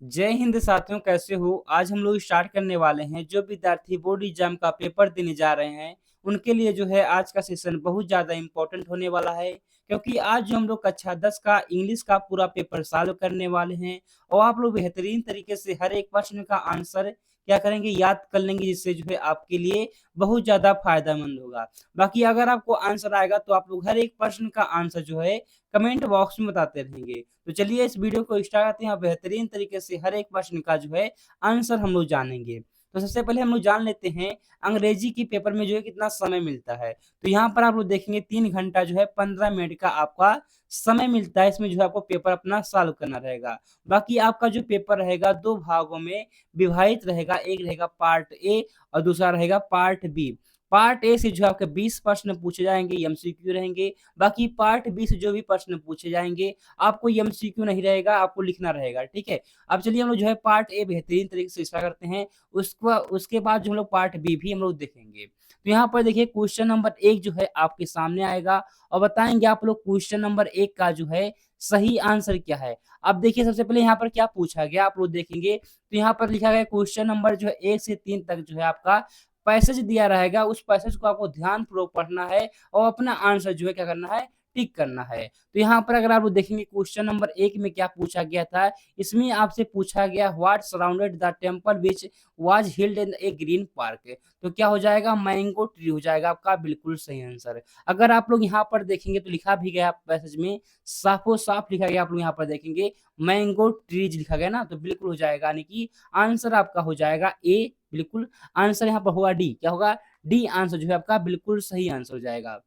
जय हिंद साथियों, कैसे हो? आज हम लोग स्टार्ट करने वाले हैं। जो विद्यार्थी बोर्ड एग्जाम का पेपर देने जा रहे हैं, उनके लिए जो है आज का सेशन बहुत ज़्यादा इम्पोर्टेंट होने वाला है, क्योंकि आज जो हम लोग कक्षा 10 का इंग्लिश का पूरा पेपर सॉल्व करने वाले हैं और आप लोग बेहतरीन तरीके से हर एक प्रश्न का आंसर क्या करेंगे, याद कर लेंगे, जिससे जो है आपके लिए बहुत ज़्यादा फायदेमंद होगा। बाकी अगर आपको आंसर आएगा तो आप लोग हर एक प्रश्न का आंसर जो है कमेंट बॉक्स में बताते रहेंगे। तो चलिए इस वीडियो को स्टार्ट करते हैं और बेहतरीन तरीके से हर एक प्रश्न का जो है आंसर हम लोग जानेंगे। तो सबसे पहले हम लोग जान लेते हैं अंग्रेजी की पेपर में जो है कितना समय मिलता है। तो यहाँ पर आप लोग देखेंगे 3 घंटा जो है 15 मिनट का आपका समय मिलता है। इसमें जो है आपको पेपर अपना सॉल्व करना रहेगा। बाकी आपका जो पेपर रहेगा 2 भागों में विभाजित रहेगा। एक रहेगा पार्ट ए और दूसरा रहेगा पार्ट बी। पार्ट ए से जो है आपके 20 प्रश्न पूछे जाएँगे, एमसीक्यू रहेंगे। बाकी पार्ट बी से जो भी प्रश्न पूछे जाएँगे, आपको एमसीक्यू नहीं रहेगा, आपको लिखना रहेगा, ठीक है? अब चलिए हम लोग जो है पार्ट ए बेहतरीन तरीके से स्टार्ट करते हैं। उसके बाद जो हम लोग पार्ट बी भी हम लोग देखेंगे। तो यहाँ पर देखिए क्वेश्चन नंबर 1 जो है आपके सामने आएगा और बताएँगे आप लोग क्वेश्चन नंबर 1 का जो है सही आंसर क्या है। अब देखिए सबसे पहले यहाँ पर क्या पूछा गया आप लोग देखेंगे, तो यहाँ पर लिखा गया क्वेश्चन नंबर जो है 1 से 3 तक जो है आपका पैसेज दिया रहेगा। उस पैसेज को आपको ध्यानपूर्वक पढ़ना है और अपना आंसर जो है क्या करना है, टिक करना है। तो यहाँ पर अगर आप लोग देखेंगे क्वेश्चन नंबर 1 में क्या पूछा गया था, इसमें आपसे पूछा गया what surrounded the temple which was healed in A green park. तो क्या हो जाएगा, मैंगो ट्री हो जाएगा आपका बिल्कुल सही आंसर। अगर आप लोग यहाँ पर देखेंगे तो लिखा भी गया पैसेज में, साफो-साफ लिखा गया, आप लोग यहाँ पर देखेंगे मैंगो ट्रीज लिखा गया ना, तो बिल्कुल हो जाएगा, यानी कि आंसर आपका हो जाएगा ए। बिल्कुल आंसर यहाँ पर होगा डी। क्या होगा? डी आंसर जो है आपका बिल्कुल सही आंसर हो जाएगा।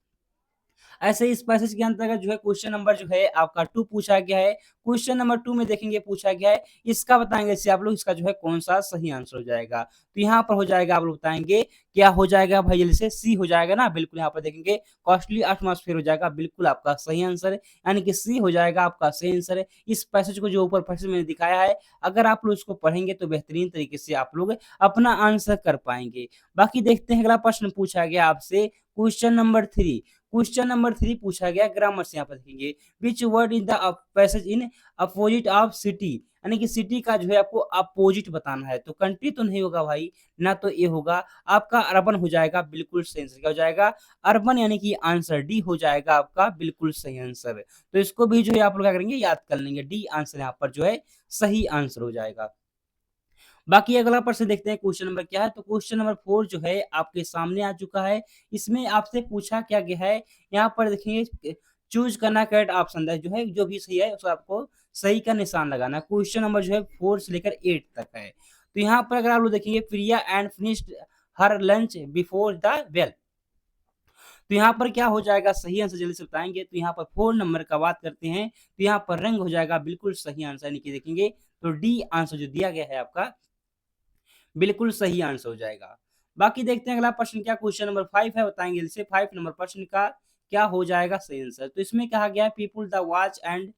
ऐसे ही इस पैसेज के अंतर्गत जो है क्वेश्चन नंबर जो है आपका 2 पूछा गया है। क्वेश्चन नंबर 2 में देखेंगे पूछा गया है, इसका बताएँगे इससे आप लोग इसका जो है कौन-सा सही आंसर हो जाएगा। तो यहाँ पर हो जाएगा, आप लोग बताएँगे क्या हो जाएगा भाई, जल्दी से सी हो जाएगा ना, बिल्कुल यहाँ पर देखेंगे कॉस्टली एटमॉस्फेयर हो जाएगा बिल्कुल आपका सही आंसर, यानी कि सी हो जाएगा आपका सही आंसर। इस पैसेज को जो ऊपर पैसेज मैंने दिखाया है, अगर आप लोग इसको पढ़ेंगे तो बेहतरीन तरीके से आप लोग अपना आंसर कर पाएँगे। बाकी देखते हैं अगला प्रश्न पूछा गया आपसे क्वेश्चन नंबर 3। क्वेश्चन नंबर 3 पूछा गया ग्रामर से, यहाँ पर देखेंगे which word is the passage in opposite of city, यानी कि सिटी का जो है आपको अपोजिट बताना है। तो कंट्री तो नहीं होगा भाई, ना तो ये होगा आपका अर्बन हो जाएगा बिल्कुल सही आंसर। क्या हो जाएगा? अर्बन, यानी कि आंसर डी हो जाएगा आपका बिल्कुल सही आंसर। तो इसको भी जो है आप लोग क्या करेंगे, याद कर लेंगे। डी आंसर यहाँ पर जो है सही आंसर हो जाएगा। बाकी अगला प्रश्न देखते हैं क्वेश्चन नंबर क्या है। तो क्वेश्चन नंबर 4 जो है आपके सामने आ चुका है। इसमें आपसे पूछा क्या गया है, यहाँ पर देखिए चूज़ करना करेक्ट ऑप्शन है, जो है जो भी सही है उसको आपको सही का निशान लगाना है। क्वेश्चन नंबर जो है 4 से लेकर 8 तक है। तो यहाँ पर अगर आप लोग देखेंगे Priya and finished her lunch before the bell. तो यहाँ पर क्या हो जाएगा सही आंसर, जल्दी से बताएँगे। तो यहाँ पर 4 नंबर का बात करते हैं, तो यहाँ पर रंग हो जाएगा बिल्कुल सही आंसर, यानी कि देखेंगे तो डी आंसर जो दिया गया है आपका बिल्कुल सही आंसर हो जाएगा। बाकी देखते हैं अगला प्रश्न क्या क्वेश्चन नंबर 5 है, बताएँगे जल्दी से 5 नंबर प्रश्न का क्या हो जाएगा सही आंसर। तो इसमें कहा गया है people the watch and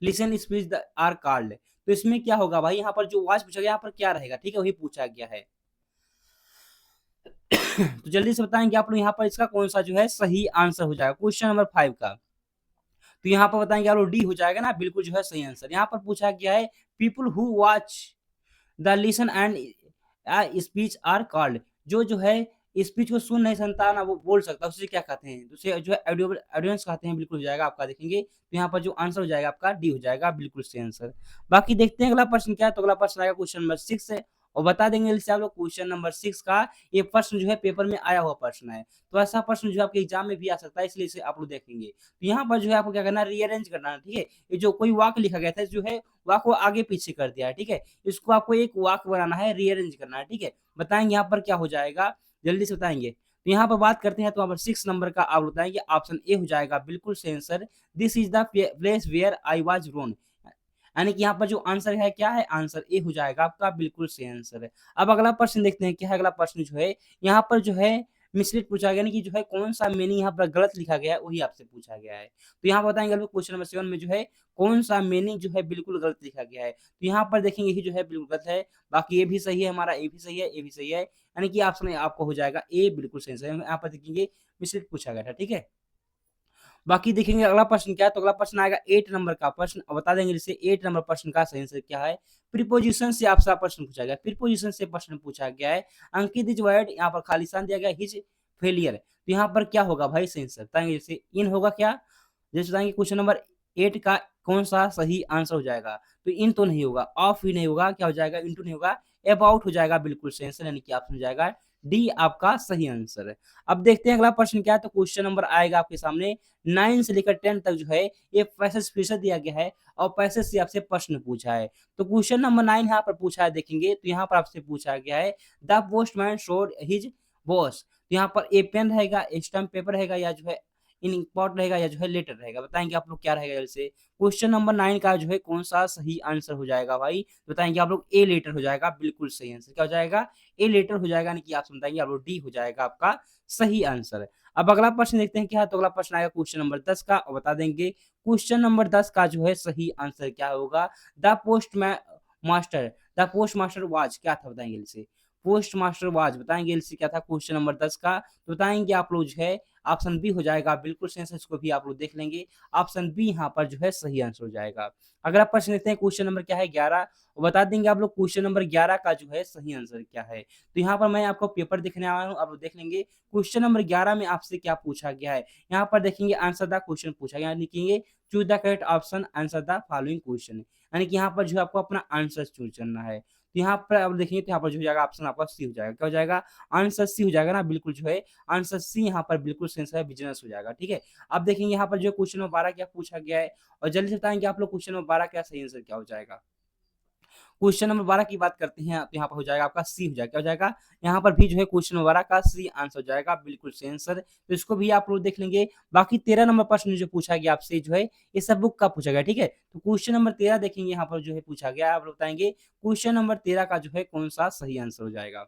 listen speech the are called. तो इसमें क्या होगा भाई, यहाँ पर जो वॉच पूछा गया यहाँ पर क्या रहेगा, ठीक है, वही पूछा गया है। तो जल्दी से बताएँगे आप लोग यहाँ पर इसका कौन-सा जो है सही आंसर हो जाएगा क्वेश्चन नंबर 5 का। तो यहाँ पर बताएँगे आप लोग डी हो जाएगा ना, बिल्कुल जो है सही आंसर। यहाँ पर पूछा गया है people who watch the listen and speech are called. जो है स्पीच को सुन नहीं सकता ना, वो बोल सकता है, उसे क्या कहते हैं? तो उसे जो है ऑडियंस कहते हैं, बिल्कुल हो जाएगा आपका देखेंगे। तो यहाँ पर जो आंसर हो जाएगा आपका डी हो जाएगा बिल्कुल सही आंसर। बाकी देखते हैं अगला प्रश्न क्या है। तो अगला प्रश्न आएगा क्वेश्चन नंबर 6 है और बता देंगे जल्दी से आप लोग क्वेश्चन नंबर 6 का ये प्रश्न जो है पेपर में आया हुआ प्रश्न है। तो ऐसा प्रश्न जो है आपके एग्जाम में भी आ सकता है, इसलिए इसे आप लोग देखेंगे। तो यहाँ पर जो है आपको क्या करना है, रीअरेंज करना है, ठीक है? ये जो कोई वाक्य लिखा गया था जो है वाक्य को आगे पीछे कर दिया है, ठीक है? इसको आपको एक वाक्य बनाना है, रीअरेंज करना है, ठीक है? बताएँगे यहाँ पर क्या हो जाएगा, जल्दी से बताएँगे। तो यहाँ पर बात करते हैं तो यहाँ पर 6 नंबर का आप बताएँगे ऑप्शन ए हो जाएगा बिल्कुल सही answer. This is the place where I was born. यानी कि यहाँ पर जो आंसर है क्या है, आंसर ए हो जाएगा आपका बिल्कुल सही आंसर है। अब अगला प्रश्न देखते हैं क्या है अगला प्रश्न जो है, यहाँ पर जो है मिसलीड पूछा गया, यानी कि जो है कौन-सा मीनिंग यहाँ पर गलत लिखा गया है, वही आपसे पूछा गया है। तो यहाँ बताएँगे आप लोग क्वेश्चन नंबर 7 में जो है कौन-सा मीनिंग जो है बिल्कुल गलत लिखा गया है। तो यहाँ पर देखेंगे ये जो है बिल्कुल गलत है, बाकी ये भी सही है हमारा, ए भी सही है, ए भी सही है, यानी कि ऑप्शन आपको हो जाएगा ए बिल्कुल सही है। यहाँ पर देखेंगे मिसलीड पूछा गया था, ठीक है? बाकी देखेंगे अगला प्रश्न क्या है, तो अगला प्रश्न आएगा 8 नंबर का प्रश्न। अब बता देंगे जैसे 8 नंबर प्रश्न का सही आंसर क्या है। प्रीपोजिशन से आपसे प्रश्न पूछा गया, प्रीपोजिशन से प्रश्न पूछा गया है। अंकित इज वर्ड, यहाँ पर खालिस्तान दिया गया हिज फेलियर, तो यहाँ पर क्या होगा भाई सही आंसर बताएंगे। जैसे इन होगा क्या, जैसे बताएंगे क्वेश्चन नंबर 8 का कौन सा सही आंसर हो जाएगा, तो इन तो नहीं होगा, ऑफ ही नहीं होगा, क्या हो जाएगा, इनटू नहीं होगा, अबाउट हो जाएगा, बिल्कुल सही आंसर, यानी कि ऑप्शन हो जाएगा डी आपका सही आंसर है। अब देखते हैं अगला प्रश्न क्या है, तो क्वेश्चन नंबर आएगा आपके सामने 9 से लेकर 10 तक जो है ये पैसेज फिर से दिया गया है और पैसेज से आपसे प्रश्न पूछा है। तो क्वेश्चन नंबर 9 यहाँ पर पूछा है, देखेंगे तो यहाँ पर आपसे पूछा गया है the postman showed his boss, तो यहाँ पर ए पेन रहेगा, स्टैम्प पेपर रहेगा, या जो है इन इंपॉर्ट रहेगा, या जो है लेटर रहेगा, बताएंगे आप लोग क्या रहेगा जैसे। क्वेश्चन नंबर 9 का जो है कौन सा सही आंसर हो जाएगा भाई, तो बताएंगे आप लोग ए लेटर हो जाएगा, बिल्कुल सही आंसर क्या हो जाएगा, ए लेटर हो जाएगा, यानी कि आप बताएंगे आप लोग डी हो जाएगा आपका सही आंसर। अब अगला प्रश्न देखते हैं क्या है, तो अगला प्रश्न आएगा क्वेश्चन नंबर 10 का, और बता देंगे क्वेश्चन नंबर 10 का जो है सही आंसर क्या होगा। The post master, the post master was क्या था, बताएंगे इसे। पोस्ट मास्टर वाज बताएंगे इसे क्या था क्वेश्चन नंबर 10 का, तो बताएंगे आप लोग जो है ऑप्शन बी हो जाएगा, बिल्कुल सही आंसर, इसको भी आप लोग देख लेंगे, ऑप्शन बी यहाँ पर जो है सही आंसर हो जाएगा। अगला प्रश्न देखते हैं क्वेश्चन नंबर क्या है 11, बता देंगे आप लोग क्वेश्चन नंबर 11 का जो है सही आंसर क्या है। तो यहाँ पर मैं आपको पेपर दिखने आया हूँ, आप लोग देख लेंगे क्वेश्चन नंबर 11 में आपसे क्या पूछा गया है। यहाँ पर देखेंगे आंसर द क्वेश्चन पूछा गया, लिखेंगे choose the correct option answer the following question, यानी कि यहाँ पर जो है आपको अपना आंसर चूज करना है। तो यहाँ पर आप देखेंगे तो यहाँ पर जो हो जाएगा ऑप्शन आपका सी हो जाएगा, क्या हो जाएगा, आंसर सी हो जाएगा ना, बिल्कुल जो है आंसर सी यहाँ पर बिल्कुल सेंस है, बिजनेस हो जाएगा, ठीक है। अब देखेंगे यहाँ पर जो क्वेश्चन नंबर 12 क्या पूछा गया है, और जल्दी से बताएंगे आप लोग क्वेश्चन नंबर 12 क्या सही आंसर क्या हो जाएगा। क्वेश्चन नंबर 12 की बात करते हैं, तो यहाँ पर हो जाएगा आपका सी हो जाएगा, क्या हो जाएगा, यहाँ पर भी जो है क्वेश्चन नंबर 12 का सी आंसर हो जाएगा, बिल्कुल सही आंसर, तो इसको भी आप लोग देख लेंगे। बाकी 13 नंबर प्रश्न जो पूछा गया आपसे जो है ये सब बुक का पूछा गया, ठीक है। तो क्वेश्चन नंबर 13 देखेंगे यहाँ पर जो है पूछा गया, आप लोग बताएंगे क्वेश्चन नंबर 13 का जो है कौन सा सही आंसर हो जाएगा।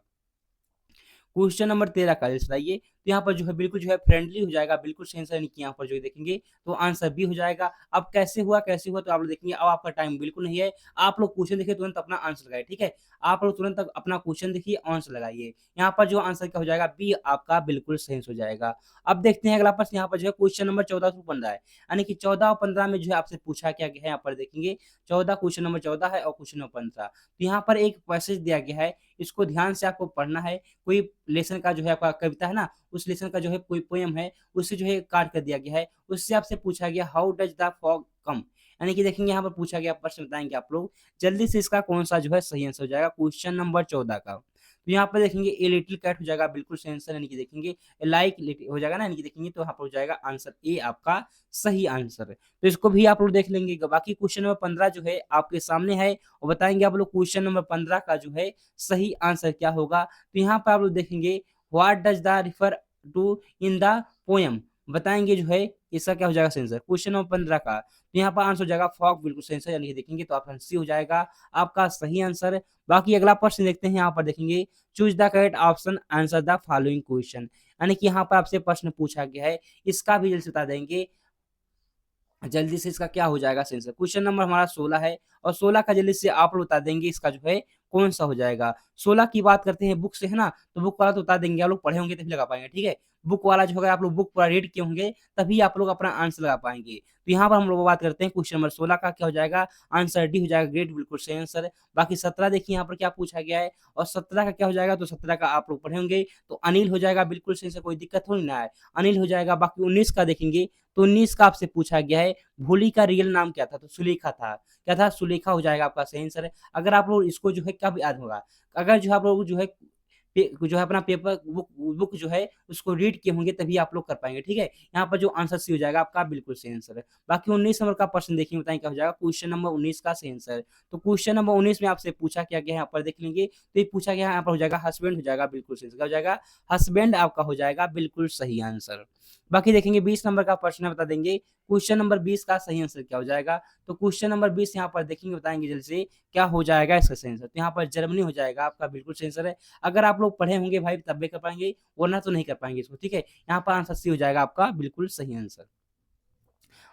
क्वेश्चन नंबर 13 का जैसे बताइए, तो यहाँ पर जो है बिल्कुल जो है फ्रेंडली हो जाएगा, बिल्कुल सही आंसर, यानी कि यहाँ पर जो है देखेंगे तो आंसर बी हो जाएगा। अब कैसे हुआ तो आप लोग देखेंगे, अब आपका टाइम बिल्कुल नहीं है, आप लोग क्वेश्चन देखिए तुरंत अपना आंसर लगाइए, ठीक है। आप लोग तुरंत अपना क्वेश्चन देखिए आंसर लगाइए, यहाँ पर जो आंसर क्या हो जाएगा, बी आपका बिल्कुल सही हो जाएगा। अब देखते हैं अगला प्रश्न, यहाँ पर जो है क्वेश्चन नंबर 14 से 15 है, यानी कि 14 और 15 में जो है आपसे पूछा क्या गया है, यहाँ पर देखेंगे 14 क्वेश्चन नंबर 14 है और क्वेश्चन नंबर 15, तो यहाँ पर एक पैसेज दिया गया है, इसको ध्यान से आपको पढ़ना है। कोई लेसन का जो है आपका कविता है ना, उस लेसन का जो है कोई पोएम है, उससे जो है काट कर दिया गया है, उससे आपसे पूछा गया हाउ डज द फॉग कम, यानी कि देखेंगे यहाँ पर पूछा गया प्रश्न, बताएंगे आप लोग जल्दी से इसका कौन सा जो है सही आंसर हो जाएगा क्वेश्चन नंबर 14 का। तो यहाँ पर देखेंगे ए लिटिल कैट हो जाएगा, बिल्कुल सही आंसर, यानी कि देखेंगे लाइक हो जाएगा ना, यानी कि देखेंगे तो यहाँ पर हो जाएगा आंसर ए आपका सही आंसर है, तो इसको भी आप लोग देख लेंगे। बाकी क्वेश्चन नंबर 15 जो है आपके सामने है, और बताएंगे आप लोग क्वेश्चन नंबर 15 का जो है सही आंसर क्या होगा। तो यहाँ पर आप लोग देखेंगे what does the refer to in the poem, बताएंगे जो है इसका क्या हो जाएगा सही आंसर क्वेश्चन नंबर 15 का। तो यहाँ पर आंसर हो जाएगा फॉग, बिल्कुल सही आंसर, यानी कि देखेंगे तो ऑप्शन सी हो जाएगा आपका सही आंसर। बाकी अगला प्रश्न देखते हैं, यहाँ पर देखेंगे choose the correct option answer the following question, यानी कि यहाँ पर आपसे प्रश्न पूछा गया है, इसका भी जल्दी से बता देंगे, जल्दी से इसका क्या हो जाएगा सही आंसर। क्वेश्चन नंबर हमारा 16 है, और 16 का जल्दी से आप लोग बता देंगे इसका जो है कौन सा हो जाएगा। 16 की बात करते हैं बुक से है ना, तो बुक वाला तो बता देंगे, आप लोग पढ़े होंगे तभी लगा पाएंगे, ठीक है। बुक वाला जो होगा आप लोग बुक पूरा रीड किए होंगे तभी आप लोग अपना आंसर लगा पाएंगे। तो यहाँ पर हम लोग बात करते हैं क्वेश्चन नंबर 16 का, क्या हो जाएगा आंसर डी हो जाएगा, ग्रेट, बिल्कुल सही आंसर है। बाकी 17 देखिए यहाँ पर क्या पूछा गया है, और 17 का क्या हो जाएगा, तो 17 का आप लोग पढ़े होंगे, तो अनिल हो जाएगा, बिल्कुल सही से, कोई दिक्कत थोड़ी ना है, अनिल हो जाएगा। बाकी 19 का देखेंगे, तो 19 का आपसे पूछा गया है भोली का रियल नाम क्या था, तो सुलेखा था, क्या था, सुलेखा हो जाएगा आपका सही आंसर है। अगर आप लोग इसको जो है कब याद होगा, अगर जो आप लोग जो है जो है अपना पेपर बुक बुक जो है उसको रीड किए होंगे तभी आप लोग कर पाएंगे, ठीक है। यहाँ पर जो आंसर सी हो जाएगा आपका बिल्कुल सही आंसर है। बाकी 19 नंबर का प्रश्न देखिए, बताएं क्या हो जाएगा क्वेश्चन नंबर 19 का सही आंसर है। तो क्वेश्चन नंबर 19 में आपसे पूछा क्या गया है, यहाँ पर देख लेंगे, तो ये पूछा गया यहाँ पर हो जाएगा हस्बैंड हो जाएगा, बिल्कुल सही, क्या हो जाएगा हस्बैंड आपका हो जाएगा बिल्कुल सही आंसर। बाकी देखेंगे 20 नंबर का प्रश्न है, बता देंगे क्वेश्चन नंबर 20 का सही आंसर क्या हो जाएगा। तो क्वेश्चन नंबर 20 यहाँ पर देखेंगे, बताएंगे जल्दी से क्या हो जाएगा इसका सही आंसर। तो यहाँ पर जर्मनी हो जाएगा आपका, बिल्कुल सही आंसर है। अगर आप लोग पढ़े होंगे भाई तब भी कर पाएंगे, वरना तो नहीं कर पाएंगे इसको, ठीक है। यहाँ पर आंसर सी हो जाएगा आपका बिल्कुल सही आंसर।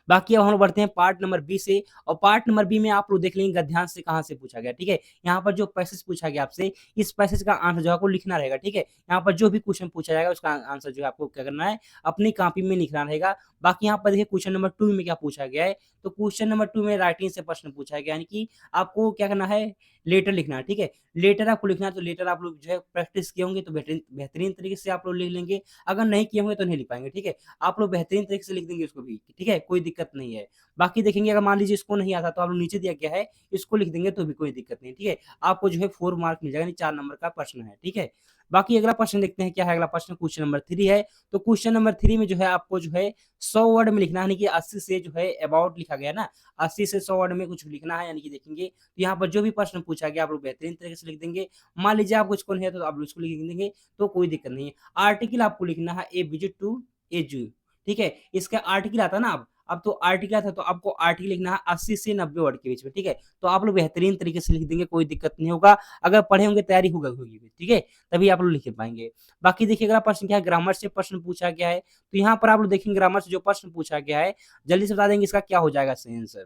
बाकी अब हम लोग बढ़ते हैं पार्ट नंबर बी से, और पार्ट नंबर बी में आप लोग देख लेंगे गद्यांश से कहाँ से पूछा गया, ठीक है। यहाँ पर जो पैसेज पूछा गया आपसे, इस पैसेज का आंसर जो है आपको लिखना रहेगा, ठीक है। यहाँ पर जो भी क्वेश्चन पूछा जाएगा उसका आंसर जो है आपको क्या करना है, अपनी कॉपी में लिखना रहेगा। बाकी यहाँ पर देखिए क्वेश्चन नंबर 2 में क्या पूछा गया है, तो क्वेश्चन नंबर 2 में राइटिंग से प्रश्न पूछा गया, यानी कि आपको क्या करना है, लेटर लिखना है, ठीक है। लेटर आपको लिखना है, तो लेटर आप लोग जो है प्रैक्टिस किए होंगे तो बेहतरीन बेहतरीन तरीके से आप लोग लिख लेंगे। अगर नहीं किए होंगे तो नहीं लिख पाएंगे, ठीक है। आप लोग बेहतरीन तरीके से लिख देंगे उसको भी, ठीक है, कोई दिक्कत नहीं है। बाकी देखेंगे अगर मान लीजिए इसको नहीं आता तो आप लोग नीचे दिया गया है, इसको लिख देंगे तो भी कोई दिक्कत नहीं, ठीक है। आपको जो है 4 मार्क मिल जाएगा, यानी 4 नंबर का प्रश्न है, ठीक है। बाकी अगला प्रश्न देखते हैं क्या है, अगला प्रश्न क्वेश्चन नंबर 3 है। तो क्वेश्चन नंबर 3 में जो है आपको जो है 100 वर्ड में लिखना है, यानी कि 80 से जो है अबाउट लिखा गया ना, 80 से 100 वर्ड में कुछ लिखना है, यानी कि देखेंगे तो यहाँ पर जो भी प्रश्न पूछा गया आप लोग बेहतरीन तरीके से लिख देंगे। मान लीजिए आपको इसको नहीं है तो आप लोग इसको लिख देंगे तो कोई दिक्कत नहीं है। आर्टिकल आपको लिखना है ए विजिट टू ए जू, ठीक है। इसका आर्टिकल आता है ना, अब तो आर्टिकल आता है तो आपको आर्टिकल लिखना है 80 से 90 वर्ड के बीच में, ठीक है। तो आप लोग बेहतरीन तरीके से लिख देंगे, कोई दिक्कत नहीं होगा। अगर पढ़े होंगे तैयारी होगी, ठीक है, तभी आप लोग लिख पाएंगे। बाकी देखिए अगला प्रश्न क्या है, ग्रामर से प्रश्न पूछा गया है। तो यहाँ पर आप लोग देखेंगे ग्रामर से जो प्रश्न पूछा गया है, जल्दी से बता देंगे इसका क्या हो जाएगा सही आंसर।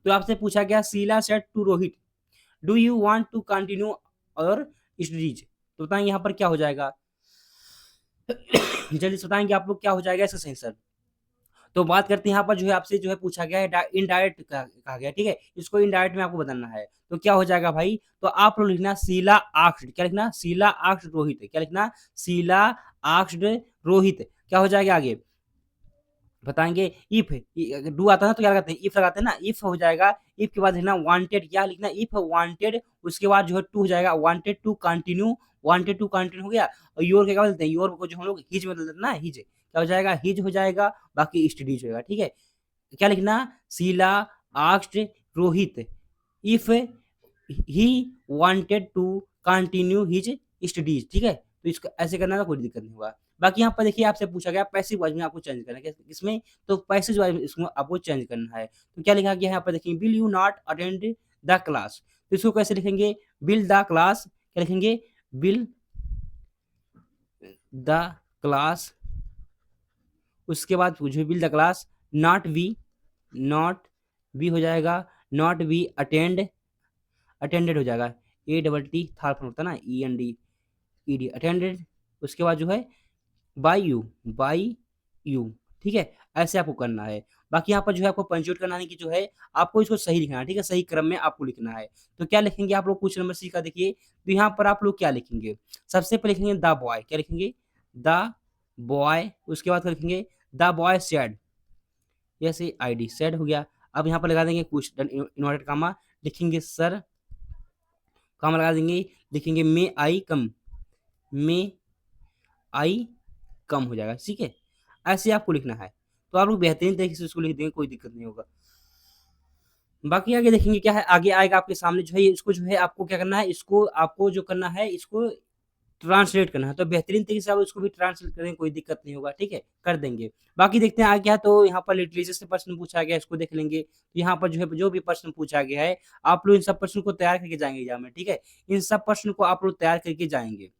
तो आपसे पूछा गया Sheela said to Rohit, do you want to continue your studies, तो बताएंगे यहाँ पर क्या हो जाएगा। जल्दी से बताएंगे आप लोग क्या हो जाएगा इसका सही आंसर। तो बात करते हैं यहाँ पर जो है आपसे जो है पूछा गया है इनडायरेक्ट कहा गया, ठीक है। इसको इनडायरेक्ट में आपको बताना है, तो क्या हो जाएगा भाई, तो आप लोग लिखना शीला आस्क्ड, क्या लिखना, शीला आस्क्ड रोहित, क्या लिखना, शीला आस्क्ड रोहित। क्या हो जाएगा आगे बताएंगे, इफ डू आता है ना तो क्या लगाते हैं, इफ लगाते हैं ना, इफ हो जाएगा। इफ के बाद लिखना वांटेड, क्या लिखना, इफ वांटेड, उसके बाद जो है टू हो जाएगा, wanted to continue, wanted to continue हो गया। और योर क्या बोलते हैं, योर को जो हम लोग हिज में बदल देते हैं ना, हिज क्या हो जाएगा, हिज हो जाएगा। बाकी स्टडीज होगा, ठीक है। क्या लिखना, Sheela asked Rohit if he wanted to continue his studies, ठीक है। तो इसको ऐसे करना, कोई दिक्कत नहीं होगा। बाकी यहाँ पर देखिए आपसे पूछा गया पैसिव वॉइस में आपको चेंज करना है इसमें, तो पैसिव वॉइस में इसमें आपको चेंज करना है। तो क्या लिखा गया है यहाँ पर देखिए, will you not attend the class, तो इसको कैसे लिखेंगे, विल द क्लास, क्या लिखेंगे, विल द क्लास, उसके बाद जो will the class, not we, not we हो जाएगा, नॉट वी अटेंड, अटेंडेड हो जाएगा, A double T third form होता है ना, E N D E D attended. उसके बाद जो है बाय यू, बाय यू, ठीक है। ऐसे आपको करना है। बाकी यहाँ पर जो है आपको पंचुएट करना है कि जो है आपको इसको सही लिखना है, ठीक है, सही क्रम में आपको लिखना है। तो क्या लिखेंगे आप लोग, क्वेश्चन नंबर सी का देखिए, तो यहाँ पर आप लोग क्या लिखेंगे, सबसे पहले लिखेंगे द बॉय, क्या लिखेंगे, द बॉय, उसके बाद क्या लिखेंगे, द बॉय सेड, जैसे आईडी सेड हो गया। अब यहाँ पर लगा देंगे क्वेश्चन इन्वर्टेड कामा, लिखेंगे सर, कामा लगा देंगे, लिखेंगे मे आई कम, मे आई कम हो जाएगा, ठीक है। ऐसे आपको लिखना है, तो आप लोग बेहतरीन तरीके से इसको लिख देंगे, कोई दिक्कत नहीं होगा। बाकी आगे देखेंगे क्या है, आगे आएगा आपके सामने जो है इसको जो है आपको क्या करना है, इसको आपको जो करना है इसको ट्रांसलेट करना है, तो बेहतरीन तरीके से आप इसको भी ट्रांसलेट करेंगे, कोई दिक्कत नहीं होगा, ठीक है, कर देंगे। बाकी देखते हैं आगे क्या है, तो यहाँ पर लिटरेचर से प्रश्न पूछा गया, इसको देख लेंगे। तो यहाँ पर जो है जो भी प्रश्न पूछा गया है, आप लोग इन सब प्रश्न को तैयार करके जाएंगे एग्जाम में, ठीक है। इन सब प्रश्न को आप लोग तैयार करके जाएंगे।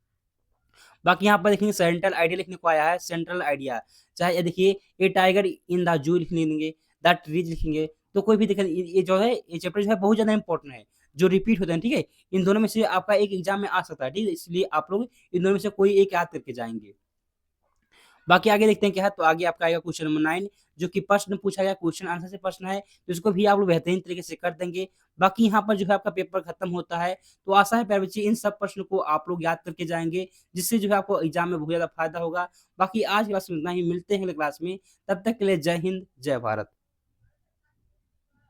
बाकी यहाँ पर देखेंगे सेंट्रल आइडिया लिखने को आया है, सेंट्रल आइडिया, चाहे ये देखिए ए टाइगर इन द जू लिख लेंगे, द ट्रीज लिखेंगे, तो कोई भी देखें ये जो है ये चैप्टर जो है बहुत ज्यादा इंपॉर्टेंट है, जो रिपीट होते हैं, ठीक है। इन दोनों में से आपका एक एग्जाम में आ सकता है, ठीक है, इसलिए आप लोग इन दोनों में से कोई एक याद करके जाएंगे। बाकी आगे देखते हैं क्या है, तो आगे आपका आएगा क्वेश्चन नंबर 9, जो कि प्रश्न पूछा गया, क्वेश्चन आंसर से प्रश्न है, तो इसको भी आप लोग बेहतरीन तरीके से कर देंगे। बाकी यहाँ पर जो है आपका पेपर खत्म होता है, तो आशा है प्यारे बच्चे इन सब प्रश्न को आप लोग याद करके जाएंगे, जिससे जो है आपको एग्जाम में बहुत ज्यादा फायदा होगा। बाकी आज क्लास में इतना ही, मिलते हैं अगले क्लास में, तब तक के लिए जय हिंद जय भारत।